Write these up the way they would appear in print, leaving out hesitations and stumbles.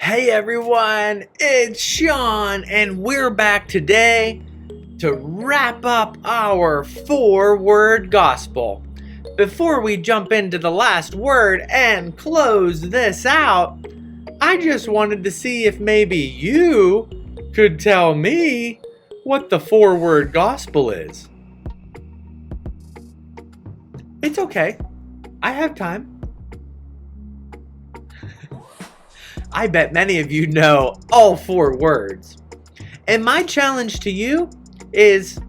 Hey everyone, it's Sean, and we're back today to wrap up our 4-word gospel. Before we jump into the last word and close this out, I just wanted to see if maybe you could tell me what the 4-word gospel is. It's okay, I have time. I bet many of you know all 4 words. And my challenge to you is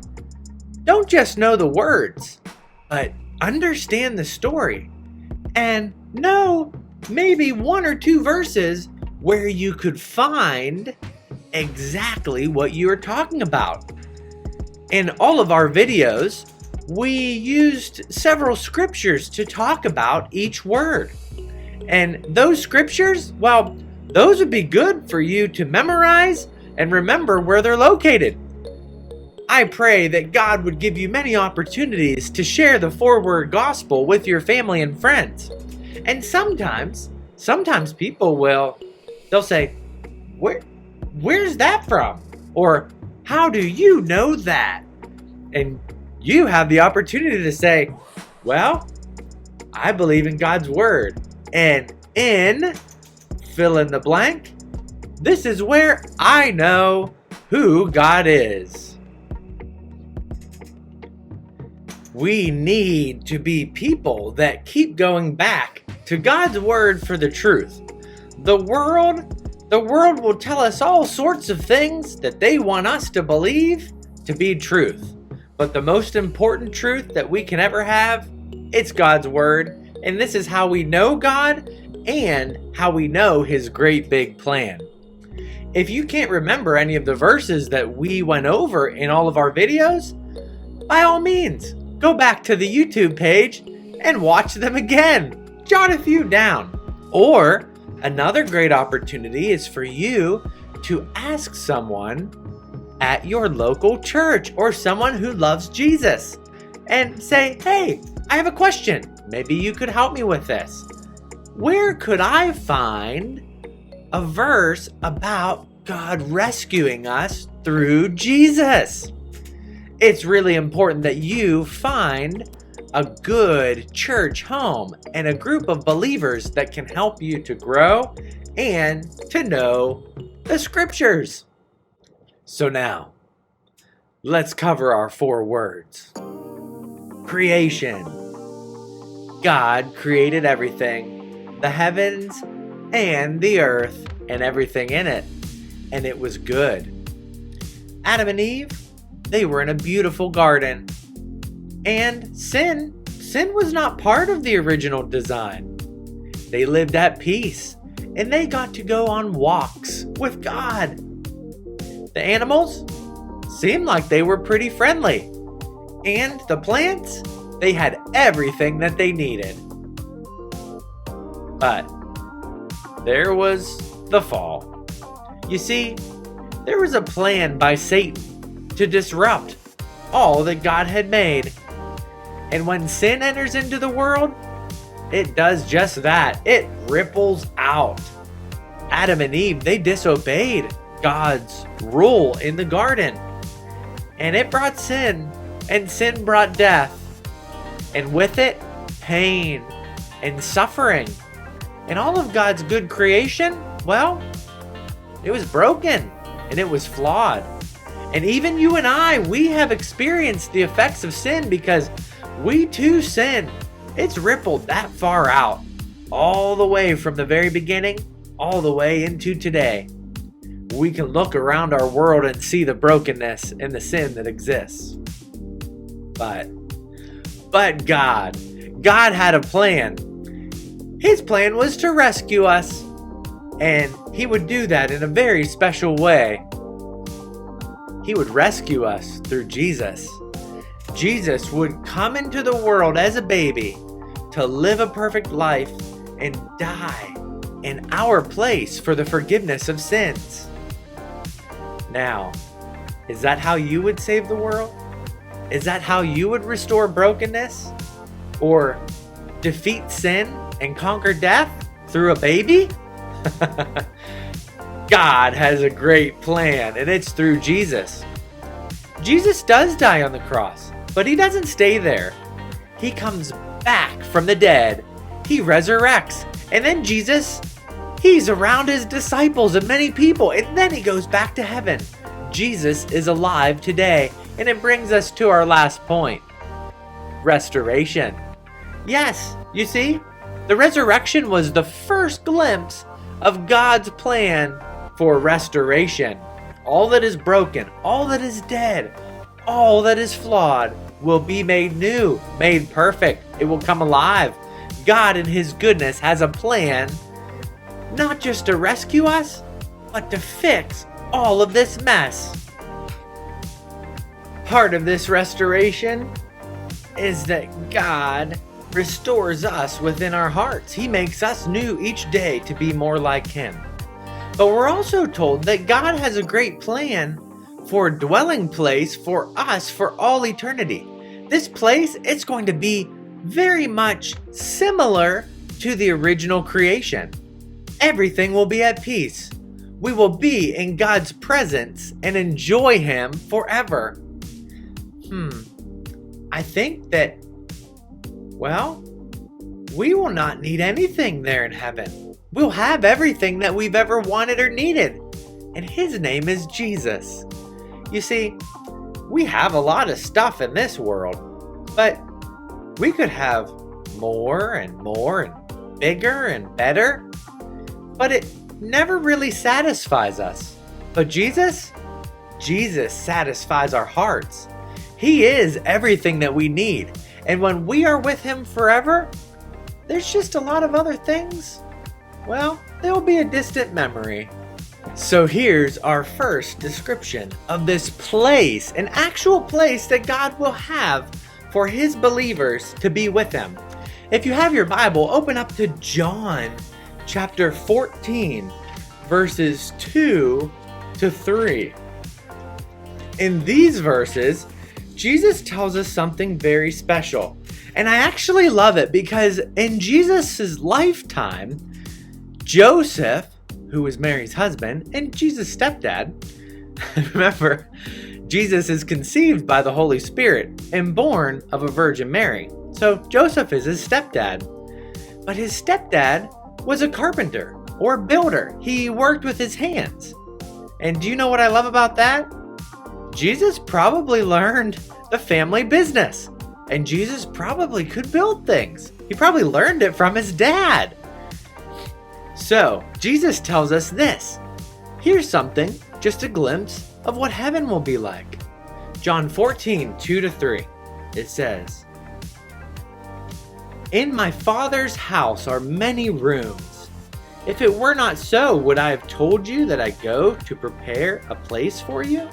don't just know the words, but understand the story and know maybe 1 or 2 verses where you could find exactly what you're talking about. In all of our videos, we used several scriptures to talk about each word. And those scriptures, well, those would be good for you to memorize and remember where they're located. I pray that God would give you many opportunities to share the 4-word gospel with your family and friends. And sometimes people they'll say, where's that from? Or how do you know that? And you have the opportunity to say, well, I believe in God's word. And in fill in the blank, this is where I know who God is. We need to be people that keep going back to God's word for the truth. The world will tell us all sorts of things that they want us to believe to be truth. But the most important truth that we can ever have, it's God's word. And this is how we know God and how we know His great big plan. If you can't remember any of the verses that we went over in all of our videos, by all means, go back to the YouTube page and watch them again. Jot a few down. Or another great opportunity is for you to ask someone at your local church or someone who loves Jesus and say, hey, I have a question. Maybe you could help me with this. Where could I find a verse about God rescuing us through Jesus? It's really important that you find a good church home and a group of believers that can help you to grow and to know the scriptures. So now, let's cover our 4 words. Creation. God created everything, the heavens and the earth and everything in it, and it was good. Adam and Eve, they were in a beautiful garden, and sin was not part of the original design. They lived at peace, and they got to go on walks with God. The animals seemed like they were pretty friendly, and the plants, they had everything that they needed. But there was the fall. You see, there was a plan by Satan to disrupt all that God had made. And when sin enters into the world, it does just that. It ripples out. Adam and Eve, they disobeyed God's rule in the garden. And it brought sin, and sin brought death. And with it, pain and suffering. And all of God's good creation, well, it was broken and it was flawed. And even you and I, we have experienced the effects of sin because we too sin. It's rippled that far out, all the way from the very beginning, all the way into today. We can look around our world and see the brokenness and the sin that exists. But God had a plan. His plan was to rescue us, and He would do that in a very special way. He would rescue us through Jesus. Jesus would come into the world as a baby to live a perfect life and die in our place for the forgiveness of sins. Now, is that how you would save the world? Is that how you would restore brokenness? Or defeat sin and conquer death through a baby? God has a great plan, and it's through Jesus. Jesus does die on the cross, but he doesn't stay there. He comes back from the dead. He resurrects. And then Jesus, he's around his disciples and many people, and then he goes back to heaven. Jesus is alive today, and it brings us to our last point. Restoration. Yes, you see, the resurrection was the first glimpse of God's plan for restoration. All that is broken, all that is dead, all that is flawed will be made new, made perfect. It will come alive. God in his goodness has a plan, not just to rescue us, but to fix all of this mess. Part of this restoration is that God restores us within our hearts. He makes us new each day to be more like him. But we're also told that God has a great plan for a dwelling place for us for all eternity. This place, it's going to be very much similar to the original creation. Everything will be at peace. We will be in God's presence and enjoy him forever. I think that, well, we will not need anything there in heaven. We'll have everything that we've ever wanted or needed. And his name is Jesus. You see, we have a lot of stuff in this world, but we could have more and more and bigger and better, but it never really satisfies us. But Jesus satisfies our hearts. He is everything that we need. And when we are with him forever, there's just a lot of other things. Well, they'll be a distant memory. So here's our first description of this place, an actual place that God will have for his believers to be with him. If you have your Bible, open up to John chapter 14, verses 2 to 3. In these verses, Jesus tells us something very special. And I actually love it because in Jesus' lifetime, Joseph, who was Mary's husband, and Jesus' stepdad, remember, Jesus is conceived by the Holy Spirit and born of a Virgin Mary. So Joseph is his stepdad. But his stepdad was a carpenter or a builder. He worked with his hands. And do you know what I love about that? Jesus probably learned the family business. And Jesus probably could build things. He probably learned it from his dad. So, Jesus tells us this. Here's something, just a glimpse of what heaven will be like. John 14, 2 to 3. It says, "In my Father's house are many rooms. If it were not so, would I have told you that I go to prepare a place for you?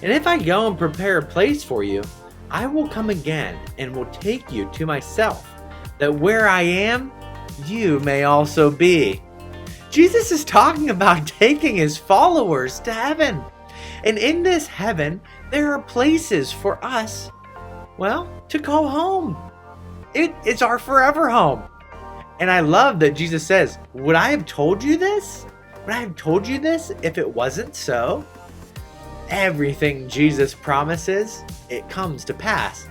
And if I go and prepare a place for you, I will come again and will take you to myself, that where I am, you may also be." Jesus is talking about taking his followers to heaven. And in this heaven, there are places for us, well, to call home. It's our forever home. And I love that Jesus says, would I have told you this? Would I have told you this if it wasn't so? Everything Jesus promises, it comes to pass.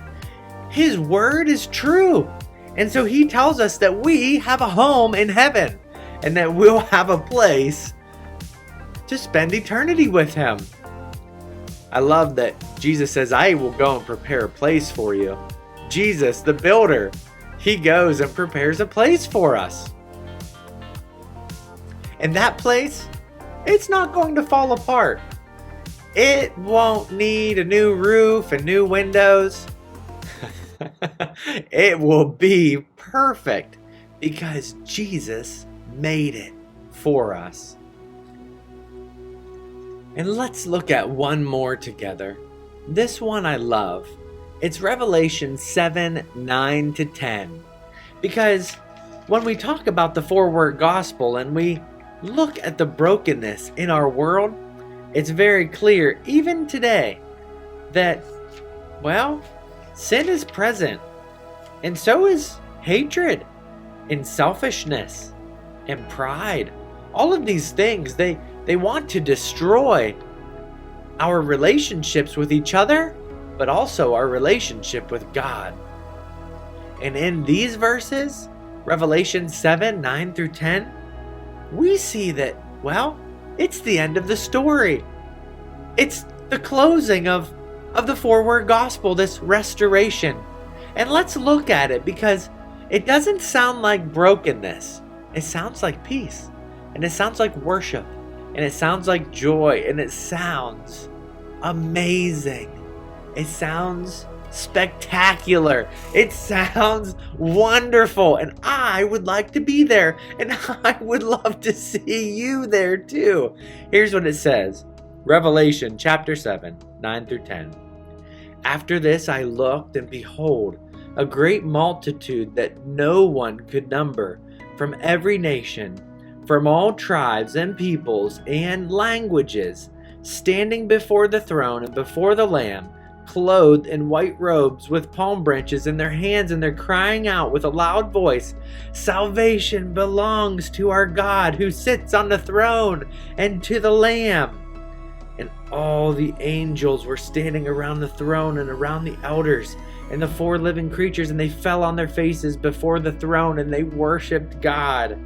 His word is true. And so he tells us that we have a home in heaven and that we'll have a place to spend eternity with him. I love that Jesus says, I will go and prepare a place for you. Jesus, the builder, he goes and prepares a place for us. And that place, it's not going to fall apart. It won't need a new roof and new windows. It will be perfect because Jesus made it for us. And let's look at one more together. This one I love. It's Revelation 7, 9 to 10. Because when we talk about the four-word gospel and we look at the brokenness in our world, it's very clear, even today, that, well, sin is present. And so is hatred and selfishness and pride. All of these things, they They want to destroy our relationships with each other, but also our relationship with God. And in these verses, Revelation 7, 9 through 10, we see that, well, it's the end of the story. It's the closing of the forward gospel, this restoration. And let's look at it, because it doesn't sound like brokenness. It sounds like peace. And it sounds like worship. And it sounds like joy. And it sounds amazing. It sounds spectacular. It sounds wonderful. And I would like to be there. And I would love to see you there too. Here's what it says. Revelation chapter 7, 9 through 10. After this I looked, and behold, a great multitude that no one could number, from every nation, from all tribes and peoples and languages, standing before the throne and before the Lamb, clothed in white robes with palm branches in their hands, and they're crying out with a loud voice, "Salvation belongs to our God who sits on the throne and to the Lamb." And all the angels were standing around the throne and around the elders and the 4 living creatures, and they fell on their faces before the throne, and they worshiped God,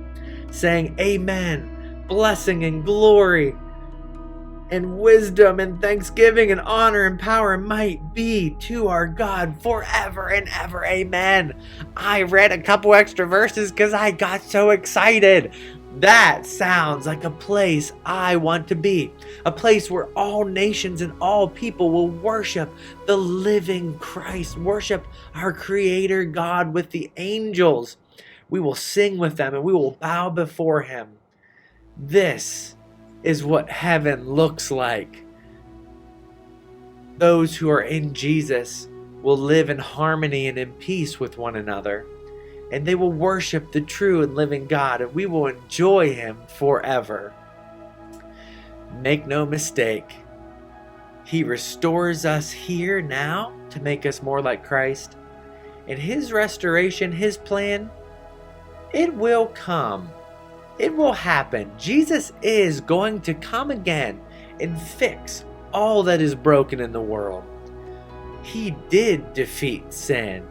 saying, "Amen, blessing and glory and wisdom and thanksgiving and honor and power and might be to our God forever and ever. Amen." I read a couple extra verses because I got so excited. That sounds like a place I want to be. A place where all nations and all people will worship the living Christ, worship our Creator God with the angels. We will sing with them and we will bow before Him. This is what heaven looks like. Those who are in Jesus will live in harmony and in peace with one another. And they will worship the true and living God, and we will enjoy Him forever. Make no mistake, He restores us here now to make us more like Christ. And His restoration, His plan, it will come. It will happen. Jesus is going to come again and fix all that is broken in the world. He did defeat sin.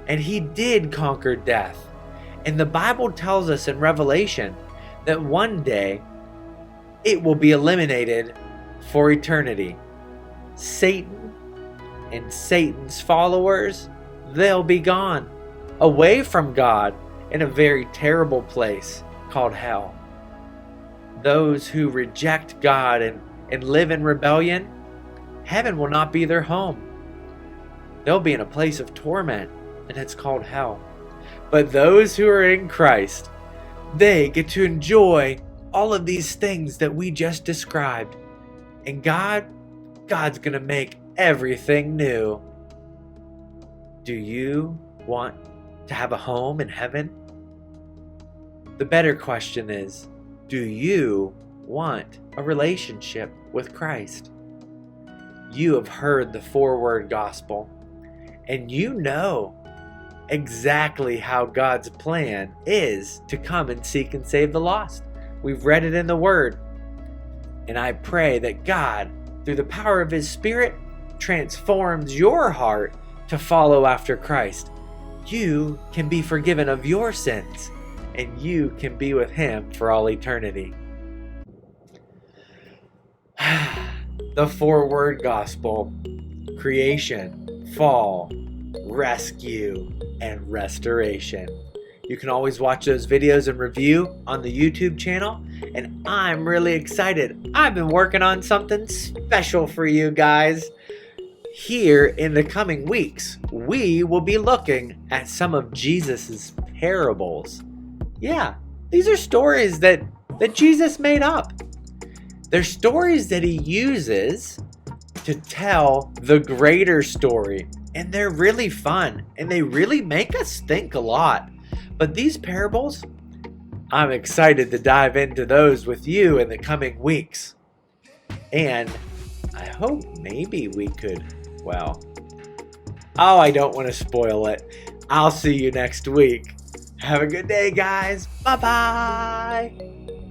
And He did conquer death. And the Bible tells us in Revelation that one day it will be eliminated for eternity. Satan and Satan's followers, they'll be gone, away from God in a very terrible place called hell. Those who reject God and live in rebellion, heaven will not be their home. They'll be in a place of torment, and it's called hell. But those who are in Christ, they get to enjoy all of these things that we just described. And God's going to make everything new. Do you want to have a home in heaven? The better question is, do you want a relationship with Christ? You have heard the forward gospel, and you know exactly how God's plan is to come and seek and save the lost. We've read it in the Word. And I pray that God, through the power of His Spirit, transforms your heart to follow after Christ. You can be forgiven of your sins, and you can be with Him for all eternity. The forward gospel: creation, fall, rescue, and restoration. You can always watch those videos and review on the YouTube channel, and I'm really excited. I've been working on something special for you guys. Here in the coming weeks, we will be looking at some of Jesus's parables. Yeah, these are stories that Jesus made up. They're stories that He uses to tell the greater story. And they're really fun, and they really make us think a lot. But these parables, I'm excited to dive into those with you in the coming weeks. And I hope maybe we could, I don't want to spoil it. I'll see you next week. Have a good day, guys. Bye-bye.